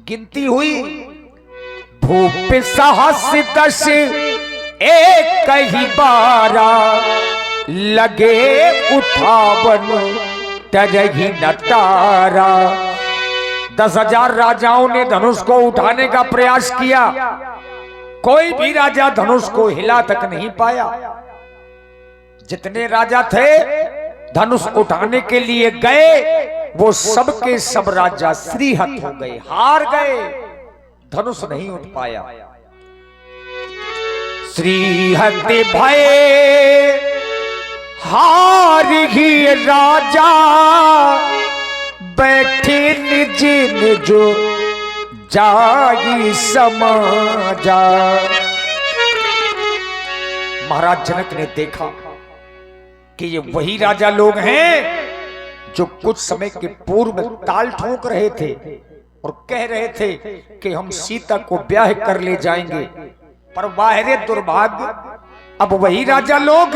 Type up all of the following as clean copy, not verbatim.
गिनती हुई भूप सहस 10 एक ही 12 लगे उठावन तरही न तारा। 10,000 राजाओं ने धनुष को उठाने का प्रयास किया, कोई भी राजा धनुष को हिला तक नहीं पाया। जितने राजा थे धनुष उठाने के लिए गए वो सब के सब राजा श्रीहत हो गए, हार गए, धनुष नहीं उठ पाया। श्रीहत भय हार ही राजा बैठे निज निज जागी समाजा। महाराज जनक ने देखा कि ये वही राजा लोग हैं जो कुछ समय के पूर्व ताल ठोक रहे थे और कह रहे थे कि हम सीता को ब्याह कर ले जाएंगे, पर वाहिरे दुर्भाग्य अब वही राजा लोग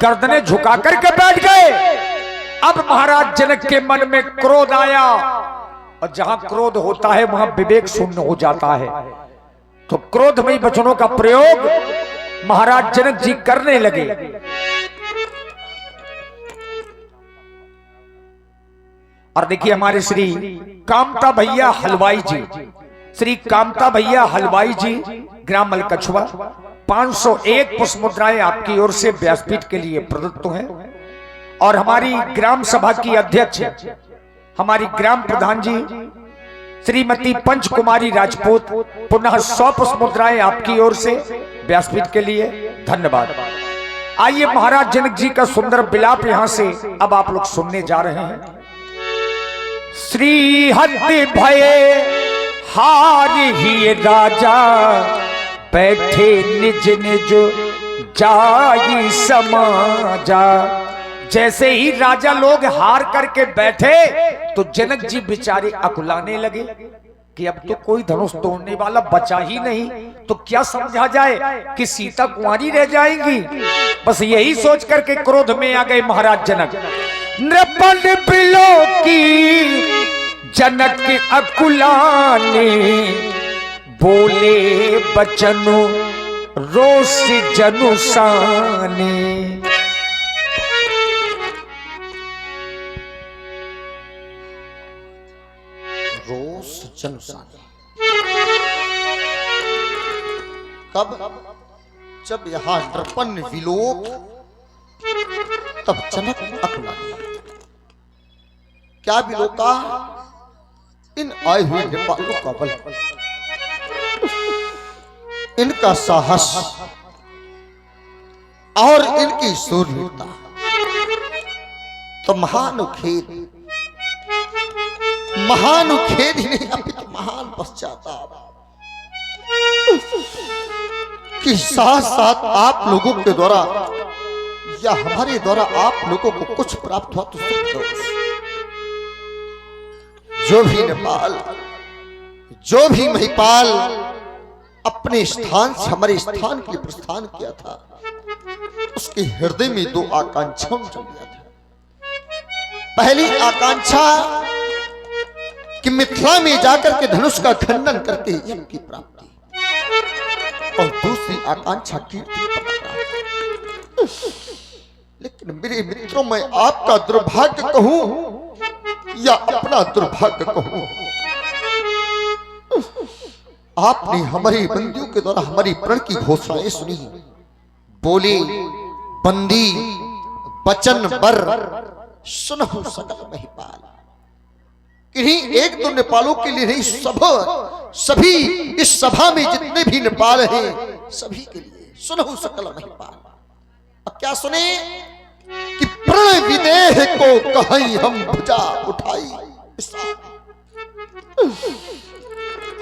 गर्दनें झुका करके बैठ गए। अब महाराज जनक के मन में क्रोध आया, और जहां क्रोध होता है वहां विवेक शून्य हो जाता है। तो क्रोधमयी वचनों का प्रयोग महाराज जनक जी करने लगे। और देखिए हमारे श्री कामता भैया हलवाई जी, श्री कामता भैया हलवाई जी, ग्राम मलकछुआ, 501 पुष्प मुद्राएं आपकी ओर से व्यासपीठ के लिए प्रदत्त हैं। और हमारी ग्राम सभा की अध्यक्ष हमारी ग्राम प्रधान जी श्रीमती पंचकुमारी राजपूत, पुनः 100 पुष्प मुद्राएं आपकी ओर से व्यासपीठ के लिए, धन्यवाद। आइए महाराज जनक जी का सुंदर विलाप यहां से अब आप लोग सुनने जा रहे हैं। श्रीहत भय हार ही राजा बैठे निज निज जाई समाजा। जैसे ही राजा लोग हार करके बैठे तो जनक जी बेचारे अकुलाने लगे कि अब तो कोई धनुष तोड़ने वाला बचा ही नहीं, तो क्या समझा जाए कि सीता कुंवारी रह जाएंगी। बस यही सोच करके क्रोध में आ गए महाराज जनक। नृपन बिलो की जनक के अकुलाने बोले बचनु रोष जनुसाने। रोष जनुसाने कब? जब यहां नृपन विलोक, तब जनक अकुलाने। क्या विलोका? इन आए हुए नेपालों का बल, इनका साहस और इनकी शूरवीरता, तो महानुखेद ही नहीं अपितु महान पश्चाताप कि साथ साथ आप लोगों के द्वारा या हमारे द्वारा आप लोगों को कुछ प्राप्त हुआ तो सिर्फ जो भी नेपाल, जो भी महिपाल अपने स्थान से हमारे स्थान के लिए प्रस्थान किया था, उसके हृदय में 2 आकांक्षाओं जन्म लिया था। पहली आकांक्षा कि मिथिला में जाकर के धनुष का खंडन करके यज्ञ की प्राप्ति, और दूसरी आकांक्षा कीर्ति प्राप्ति। लेकिन मेरे मित्रों, मैं आपका दुर्भाग्य कहूं या अपना दुर्भाग्य कहूं, आपने हमारे बंदियों के द्वारा हमारी प्रण की घोषणाएं सुनी। बोले बंदी बचन बर सुनहु सकल महिपाल। किन्हीं 1-2 नेपालों के लिए नहीं, सभी इस सभा में जितने भी नेपाल हैं सभी के लिए सुनहु सकल महिपाल। अब क्या सुने कि प्रण विदेह को कहीं हम भुजा उठाई।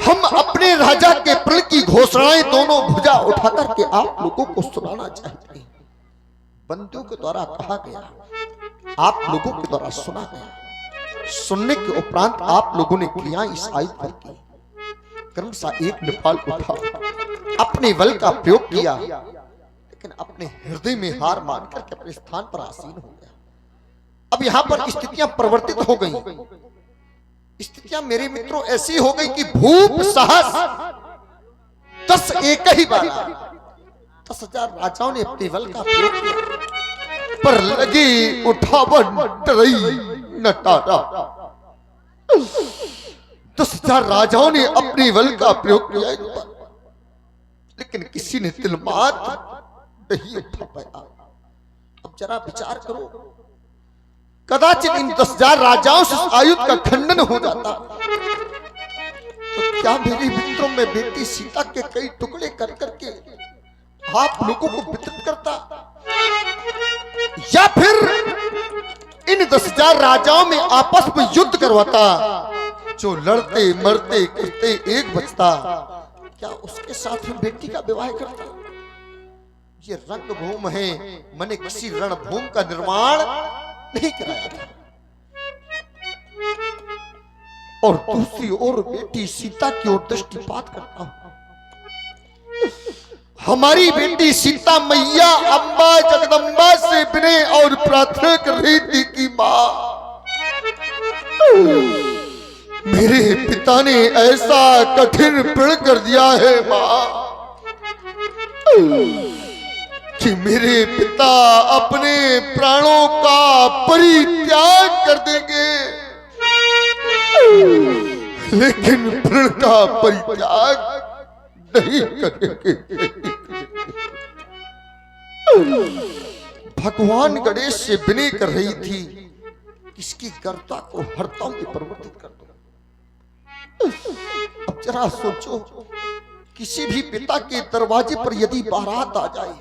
हम अपने राजा के प्रण की घोषणाएं दोनों भुजा उठाकर के आप लोगों को सुनाना चाहते हैं। बंदियों के द्वारा कहा गया, आप लोगों के द्वारा सुना गया। सुनने के उपरांत आप लोगों ने क्रिया इस आयु पर की। क्रमशः एक नेपाल उठा, अपने बल का प्रयोग किया, लेकिन अपने हृदय में हार मान करके अपने स्थान पर आसीन हो गया। अब यहां पर स्थितियां परिवर्तित हो गई। स्थितियां मेरे मित्रों ऐसी हो गई कि भूप साहस 10 एक ही बार 10,000 राजाओं ने अपने बल का प्रयोग किया, पर लगी उठावन डरई नटारा। 10,000 राजाओं ने अपने बल का प्रयोग किया, लेकिन किसी ने तिल मात्र नहीं उठा पाया। अब जरा विचार करो, कदाचित इन 10,000 राजाओं से आयुध का खंडन हो जाता तो क्या मेरे मित्रों में बेटी सीता के कई टुकड़े कर करके आप लोगों को वितरित करता, या फिर इन 10,000 राजाओं में आपस में युद्ध करवाता, जो लड़ते मरते करते एक बचता, क्या उसके साथ में बेटी का विवाह करता? ये रणभूमि है, मैंने किसी रणभूमि का निर्माण नहीं कराया था। और दूसरी ओर बेटी सीता की ओर दृष्टिपात करता हूं। हमारी बेटी सीता मैया अम्बा जगदम्बा से विनय और प्रार्थना कर रही थी कि मां, मेरे पिता ने ऐसा कठिन प्रण कर दिया है मां कि मेरे पिता अपने प्राणों का परित्याग कर देंगे, लेकिन प्रण का परित्याग नहीं करेंगे। भगवान गणेश से विनय कर रही थी, इसकी गर्दता को हरता में परिवर्तित कर दो। अब जरा सोचो, किसी भी पिता के दरवाजे पर यदि बारात आ जाए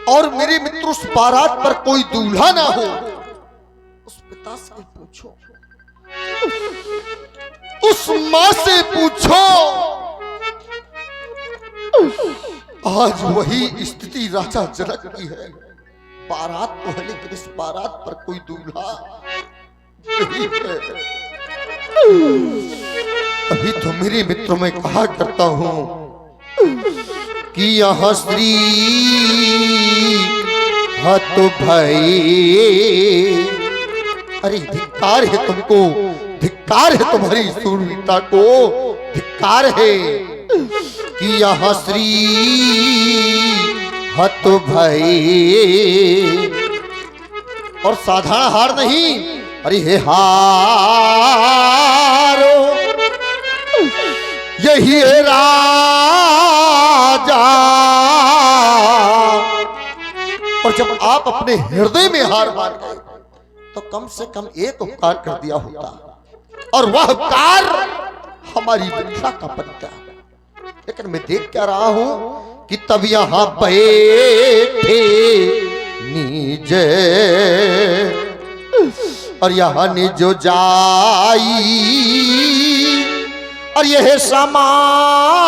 और मेरे मित्र उस बारात पर कोई दूल्हा ना हो, उस पिता से पूछो, उस मां से पूछो, आज वही स्थिति राजा जनक की है। बारात तो है, लेकिन इस बारात पर कोई दूल्हा नहीं है। अभी तो मेरे मित्रों में कहा करता हूं कि यहां स्त्री तो भाई, अरे धिक्कार है तुमको, धिक्कार है तुम्हारी शूरवीरता को, धिक्कार है कि यहां श्री हत भाई। और साधारण हार नहीं, अरे हे हारो, यही है राजा। और जब आप अपने हृदय में हार मान गए तो कम से कम एक उपकार कर दिया होता, और वह उपकार हमारी मिथिला का परित्याग। लेकिन मैं देख क्या रहा हूं कि तब यहां बैठे नीचे और यहां निजो जाई, और यह समाजा।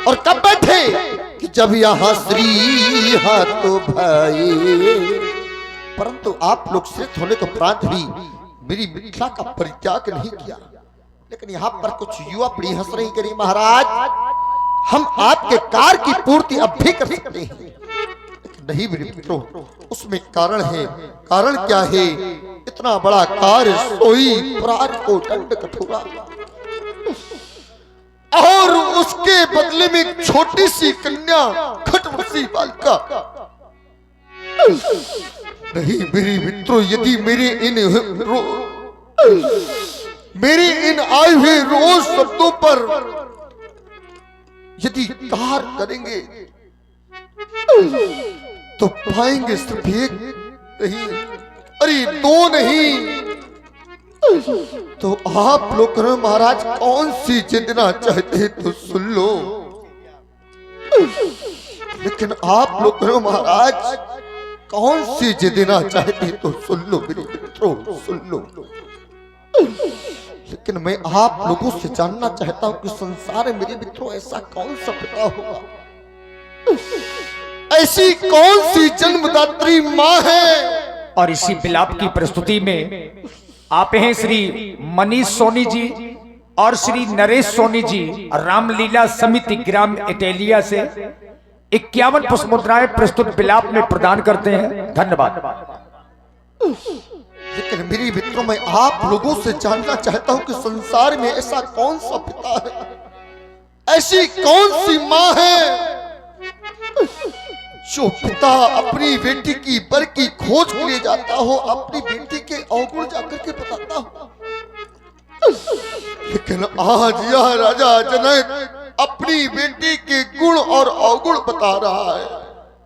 और कब बैठे कि जब यहां श्री तो भाई। परंतु आप लोग श्रेष्ठ होने के उपरांत भी मेरी मिथिला का परित्याग नहीं किया। लेकिन यहाँ पर कुछ युवा पीढ़ी हंस रही करी, महाराज हम आपके कार्य की पूर्ति अब भी कर सकते हैं। लेकिन नहीं मेरे मित्रों, उसमें कारण है। कारण क्या है? इतना बड़ा कार्य सोई प्राण को दंड कठोरा, और उसके बदले में छोटी सी कन्या खटवसी बालिका। नहीं मेरे मित्रों, यदि मेरे इन आए हुए रोज शब्दों पर यदि कार करेंगे तो पाएंगे सिर्फ एक नहीं, अरे दो नहीं, तो आप लोग महाराज कौन सी जितना चाहते हैं तो सुन लो। लेकिन आप लोग महाराज कौन सी जितना चाहते हैं तो सुन लो मेरे मित्रों, सुन लो। लेकिन मैं आप लोगों से जानना चाहता हूं कि संसार में मेरे मित्रों ऐसा कौन सा पिता होगा, ऐसी कौन सी जन्मदात्री मां है। और इसी विलाप की प्रस्तुति में आप हैं श्री मनीष सोनी जी और श्री नरेश सोनी जी, रामलीला समिति ग्राम इटालिया से 51 पुष्प मुद्राएं प्रस्तुत विलाप में प्रदान करते हैं। धन्यवाद। लेकिन मेरी मित्रों, मैं आप लोगों से जानना चाहता हूं कि संसार में ऐसा कौन सा पिता है, ऐसी कौन सी मां है जो पिता अपनी बेटी की बर की खोज के लिए जाता हो, अपनी बेटी के अवगुण जाकर के बताता हो। लेकिन आज यह राजा जनक अपनी बेटी के गुण और अवगुण बता रहा है।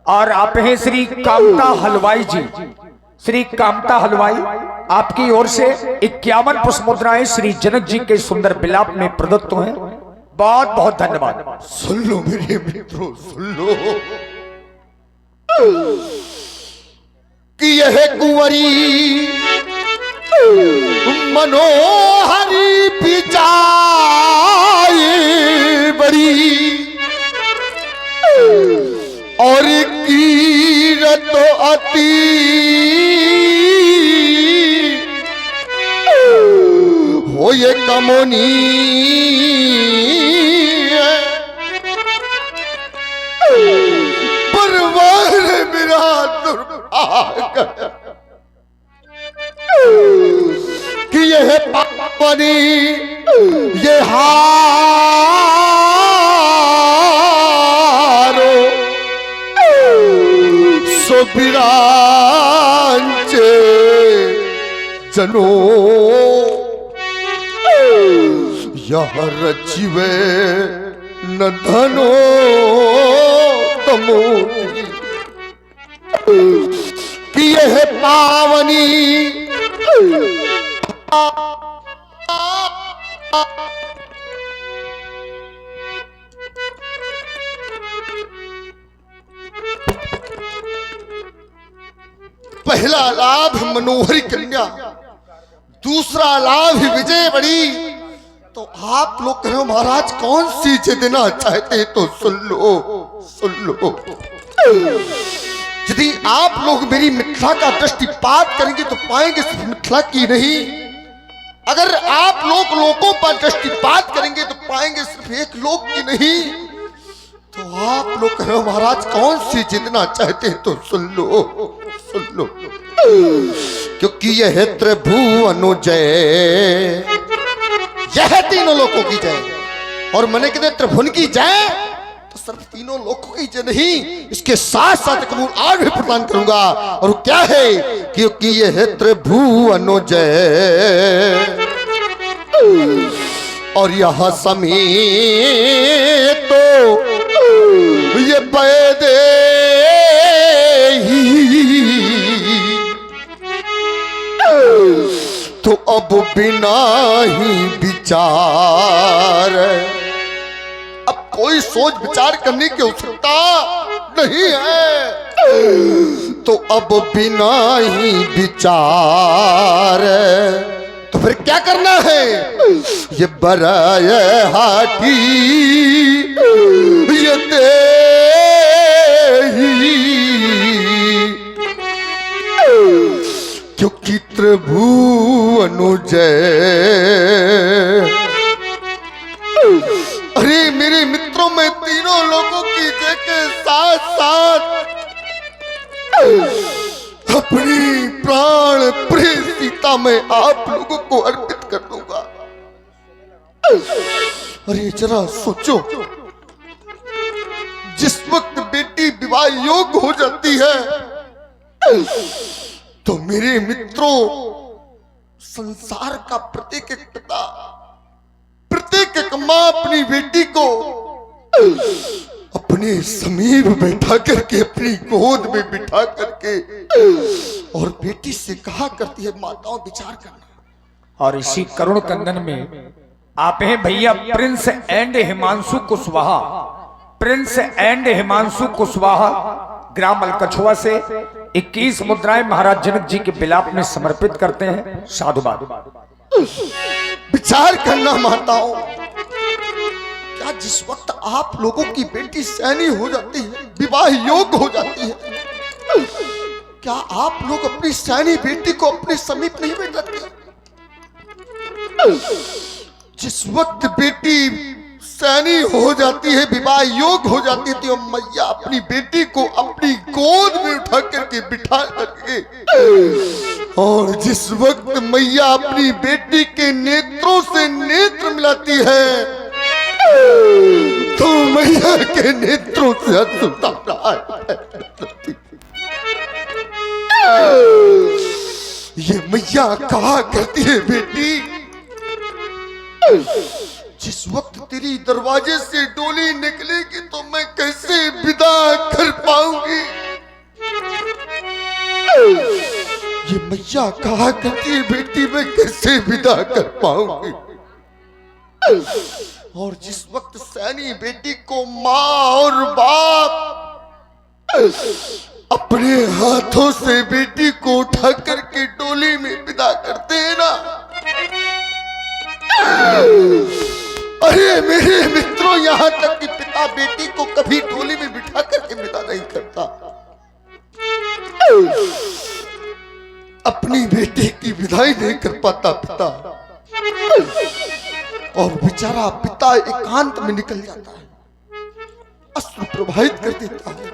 और आप हैं श्री कामता हलवाई जी। श्री कामता हलवाई, आपकी ओर से 51 पुष्प मुद्राएं श्री जनक जी के सुंदर विलाप में प्रदत्त हैं। बहुत बहुत धन्यवाद। सुन लो मेरे मित्रों, सुन लो कि यह कुंवरी मनोहरी पिचाई बड़ी और कीरत अति हो ये कमोनी परवार मेरा दुर्भाग्य कि यह पापनी ये हारो सो बिरांचे जनो यह रचिवे न धनो तमो कि यह पावनी पहला लाभ मनोहरी कन्या, दूसरा लाभ विजय बड़ी। तो आप लोग कह रहे हो महाराज कौन सी जितना चाहते हैं तो सुन लो, सुन लो। यदि आप लोग मेरी मिथिला का दृष्टिपात करेंगे तो पाएंगे सिर्फ मिथिला की नहीं, अगर आप लोग लोगों पर दृष्टिपात करेंगे तो पाएंगे सिर्फ एक लोक की नहीं। तो आप लोग कह रहे हो महाराज कौन सी जितना चाहते हैं तो सुन लो, सुन लो। क्योंकि यह त्रिभुवन जय, यह तीनों लोकों की जय, और मैंने कहते त्रिभुवन की जय तो सिर्फ तीनों लोकों की जय नहीं, इसके साथ साथ कबूल आज भी प्रदान करूंगा। और क्या है? क्योंकि यह त्रिभुवन जय और यह समेत तो ये पैदे तो अब बिना ही विचार, अब कोई सोच विचार करने की आवश्यकता नहीं है, तो अब बिना ही विचार तो फिर क्या करना है? ये बराय हाथी ये दे क्योंकि त्रिभुवन जय। अरे मेरे मित्रों, में तीनों लोगों की जय के साथ साथ अपनी प्राण प्रिय सीता में आप लोगों को अर्पित कर दूंगा। अरे जरा सोचो, जिस वक्त बेटी विवाह योग्य हो जाती है तो मेरे मित्रों, संसार का प्रत्येक एक पिता, प्रत्येक एक मां अपनी बेटी को अपने समीप बैठा करके, अपनी गोद में बिठा करके और बेटी से कहा करती है माताओं विचार करना। और इसी करुण कंगन में आप हैं भैया Prince and Himanshu Kushwaha. Prince and Himanshu Kushwaha ग्राम अलकछुआ से 21 मुद्राएं महाराज जनक जी के विलाप में समर्पित करते हैं। साधुवाद। विचार करना माताओं, क्या जिस वक्त आप लोगों की बेटी सैनी हो जाती है, विवाह योग्य हो जाती है, क्या आप लोग अपनी सैनी बेटी को अपने समीप नहीं बैठाते? जिस वक्त बेटी सैनी हो जाती है, विवाह योग हो जाती है, तो मैया अपनी बेटी को अपनी गोद में उठा करके बिठा करके, और जिस वक्त मैया अपनी बेटी के नेत्रों से नेत्र मिलाती है तो मैया के नेत्रों से अश्रु टपक रहा है। ये मैया कहा करती है, बेटी जिस वक्त तेरी दरवाजे से डोली निकलेगी तो मैं कैसे विदा कर पाऊंगी। ये मैया कहा करती है, बेटी मैं कैसे विदा कर पाऊंगी। और जिस वक्त सैनी बेटी को माँ और बाप अपने हाथों से बेटी को उठा करके डोली में विदा करते हैं ना, अरे मेरे मित्रों, यहां तक कि पिता बेटी को कभी डोली में बिठा करके विदा नहीं करता, अपनी बेटी की विदाई नहीं कर पाता पिता, और बेचारा पिता एकांत में निकल जाता है, अश्रु प्रवाहित कर देता है।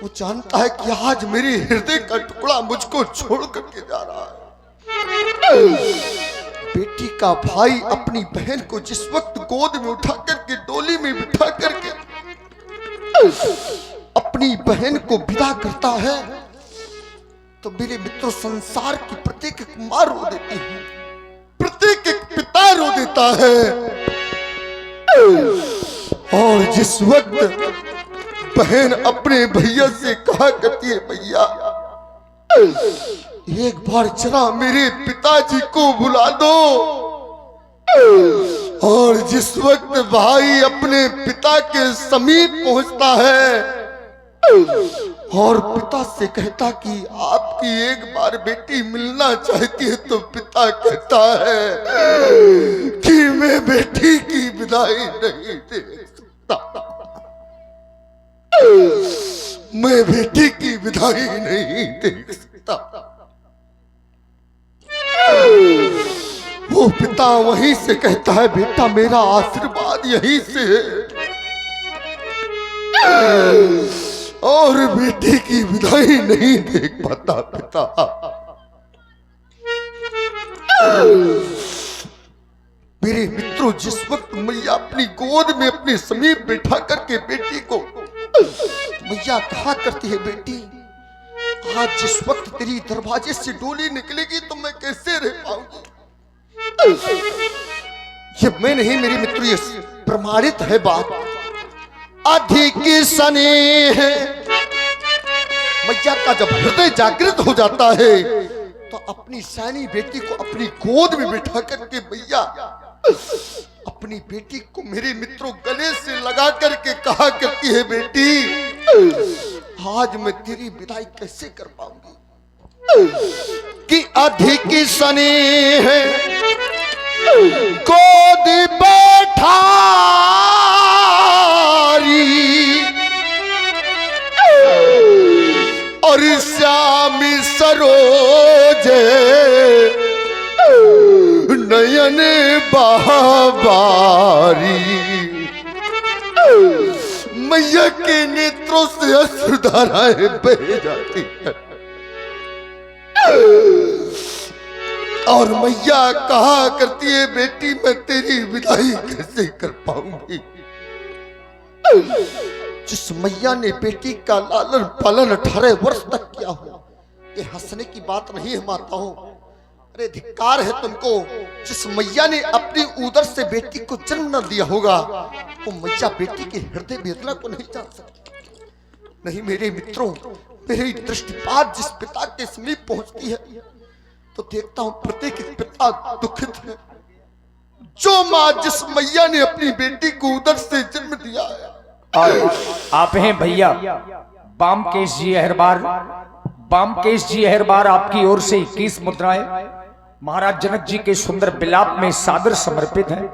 वो जानता है कि आज मेरे हृदय का टुकड़ा मुझको छोड़ करके जा रहा है। बेटी का भाई अपनी बहन को जिस वक्त गोद में उठा करके डोली में बिठा करके अपनी बहन को विदा करता है तो मेरे मित्रों, संसार की प्रत्येक एक माँ रो देती है, प्रत्येक एक पिता रो देता है। और जिस वक्त बहन अपने भैया से कहा करती है, भैया एक बार जरा मेरे पिताजी को बुला दो, और जिस वक्त भाई अपने पिता के समीप पहुंचता है और पिता से कहता कि आपकी एक बार बेटी मिलना चाहती है, तो पिता कहता है कि मैं बेटी की विदाई नहीं दे सकता, मैं बेटी की विदाई नहीं दे सकता। वो पिता वहीं से कहता है, बेटा मेरा आशीर्वाद यहीं से है, और बेटी की विदाई नहीं देख पाता पिता। मेरे मित्रों, जिस वक्त मैया अपनी गोद में अपने समीप बैठा करके बेटी को मैया कहा करती है, बेटी आज जिस वक्त तेरी दरवाजे से डोली निकलेगी तो मैं कैसे रह पाऊंगी। ये मैं नहीं मेरे मित्र, ये प्रमाणित है बात। अधिक स्नेह मैया का जब हृदय जागृत हो जाता है तो अपनी सैनी बेटी को अपनी गोद में बिठा करके मैया अपनी बेटी को मेरे मित्रों गले से लगा करके कहा करती है, बेटी आज मैं तेरी विदाई कैसे कर पाऊंगी कि अधिक स्नेह गोद बैठारी, और श्याम सरोज नयन बहावारी। मैया के नेत्रों से अश्रुधाराएं बह जाती है, और मैया कहा करती है, बेटी मैं तेरी विदाई कैसे कर पाऊंगी। जिस मैया ने बेटी का लालन पालन 18 वर्ष तक किया हो, ये हंसने की बात नहीं है माताओं, अरे धिक्कार है तुमको। जिस मैया ने अपनी उदर से बेटी को जन्म न दिया होगा, वो मैया बेटी के हृदय वेदना को नहीं जान सकती। नहीं मेरे मित्रों, मेरी दृष्टिपात जिस पिता के समीप पहुंचती है तो देखता हूं प्रत्येक पिता दुखित है। जो माँ जिस मैया ने अपनी बेटी को उदर से जन्म दिया है। आप हैं भैया बामकेश जी अहरबार, बामकेश जी अहरबार आपकी ओर से 21 मुद्राएं महाराज जनक जी के सुंदर विलाप में सादर समर्पित हैं।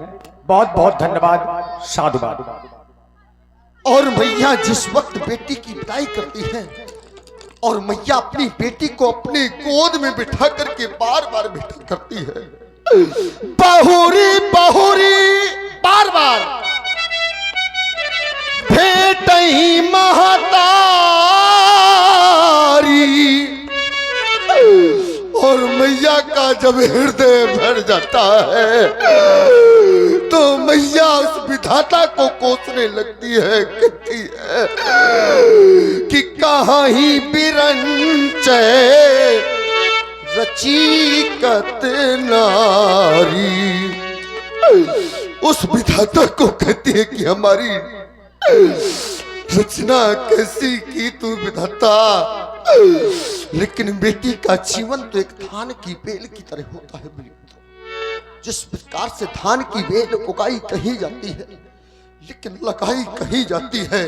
बहुत बहुत धन्यवाद, साधुवाद। और मैया जिस वक्त बेटी की विदाई करती है और मैया अपनी बेटी को अपने गोद में बिठा करके बार बार बेटा करती है, बहुरी बहुरी बार बार भेटई महतारी, और मैया का जब हृदय भर जाता है तो मैया उस विधाता को कोसने लगती है, कहती है कि कहाँ ही बिरंचे रचीकत नारी। उस विधाता को कहती है कि हमारी रचना कैसी की तू विधाता, लेकिन बेटी का जीवन तो एक धान की बेल की तरह होता है। जिस प्रकार से धान की बेल उगाई कही जाती है लेकिन लगाई कही जाती है,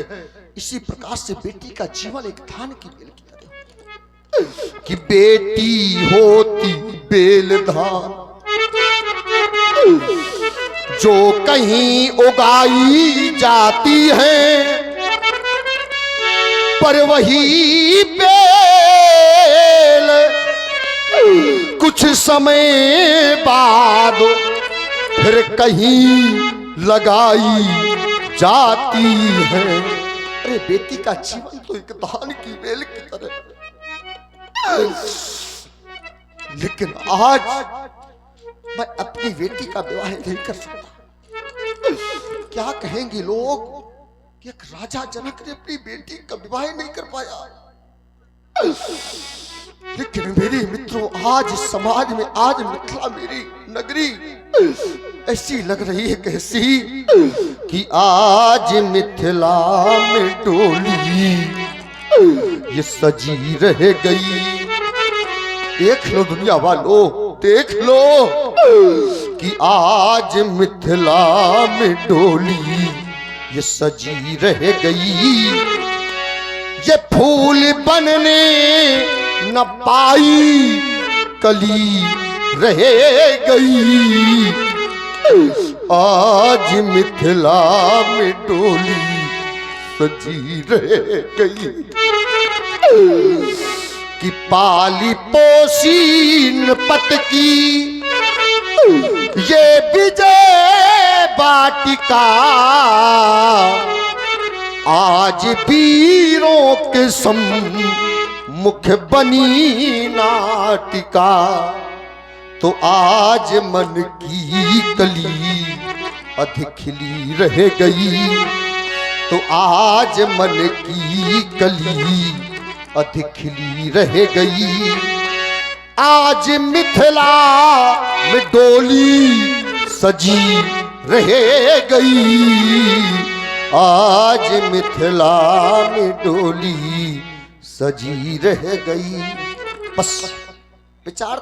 इसी प्रकार से बेटी का जीवन एक धान की बेल की तरह होता है कि बेटी होती बेल धान जो कहीं उगाई जाती है, पर वही बेल कुछ समय बाद फिर कहीं लगाई जाती है। अरे बेटी का जीवन तो एक धान की बेल की तरह, लेकिन आज मैं अपनी बेटी का विवाह नहीं कर सकता। क्या कहेंगे लोग कि एक राजा जनक ने अपनी बेटी का विवाह नहीं कर पाया। लेकिन मेरे मित्रों, आज समाज में, आज मिथिला मेरी नगरी ऐसी लग रही है कैसी कि आज मिथिला में डोली ये सजी रह गई। देख लो दुनिया वालों, देख लो कि आज मिथिला में डोली ये सजी रह गई। ये फूल बनने न पाई कली रह गई, आज मिथिला में डोली सजी रह गई। कि पाली पोसी नपत की ये विजय वाटिका, आज वीरों के सम्मुख बनी नाटिका। तो आज मन की कली अधिक खिली रह गई, तो आज मन की कली अधिक खिली रह गई। आज मिथिला में डोली सजी रह गई, आज मिथिला में डोली सजी रह गई। बस विचार